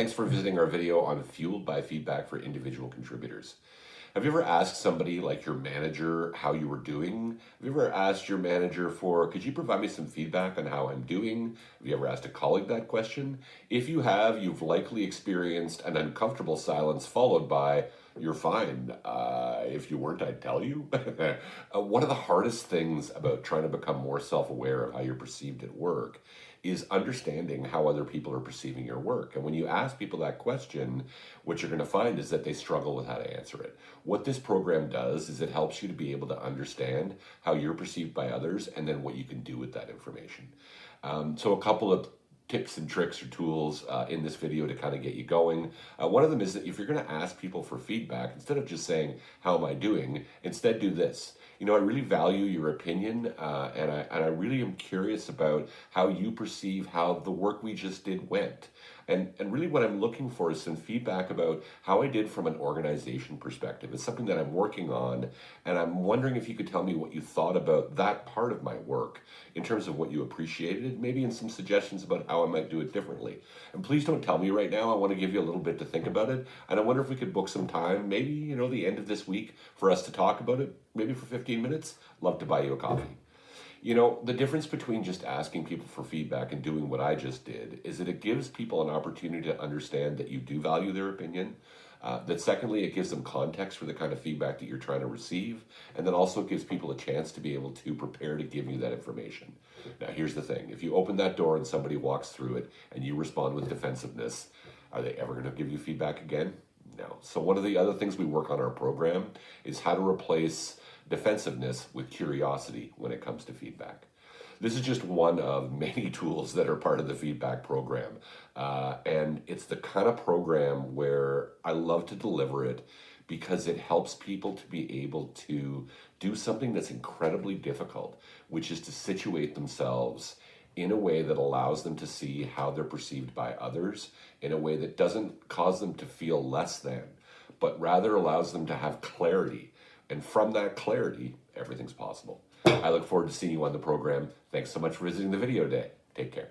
Thanks for visiting our video on Fueled by Feedback for individual contributors. Have you ever asked somebody like your manager how you were doing? Have you ever asked your manager could you provide me some feedback on how I'm doing? Have you ever asked a colleague that question? If you have, you've likely experienced an uncomfortable silence followed by, you're fine. If you weren't, I'd tell you. One of the hardest things about trying to become more self-aware of how you're perceived at work is understanding how other people are perceiving your work. And when you ask people that question, what you're going to find is that they struggle with how to answer it. What this program does is it helps you to be able to understand how you're perceived by others and then what you can do with that information. So a couple of tips and tricks or tools in this video to kind of get you going. One of them is that if you're going to ask people for feedback, instead of just saying, how am I doing? Instead do this. You know, I really value your opinion and I really am curious about how you perceive how the work we just did went. And really what I'm looking for is some feedback about how I did from an organization perspective. It's something that I'm working on, and I'm wondering if you could tell me what you thought about that part of my work in terms of what you appreciated, maybe in some suggestions about how I might do it differently. And please don't tell me right now. I want to give you a little bit to think about it. And I wonder if we could book some time, maybe, you know, the end of this week for us to talk about it, maybe for 15 minutes. Love to buy you a coffee. You know, the difference between just asking people for feedback and doing what I just did is that it gives people an opportunity to understand that you do value their opinion. That secondly, it gives them context for the kind of feedback that you're trying to receive. And then also gives people a chance to be able to prepare to give you that information. Now, here's the thing. If you open that door and somebody walks through it and you respond with defensiveness, are they ever going to give you feedback again? No. So one of the other things we work on our program is how to replace defensiveness with curiosity when it comes to feedback. This is just one of many tools that are part of the feedback program. And it's the kind of program where I love to deliver it because it helps people to be able to do something that's incredibly difficult, which is to situate themselves in a way that allows them to see how they're perceived by others, in a way that doesn't cause them to feel less than, but rather allows them to have clarity. And from that clarity, everything's possible. I look forward to seeing you on the program. Thanks so much for visiting the video today. Take care.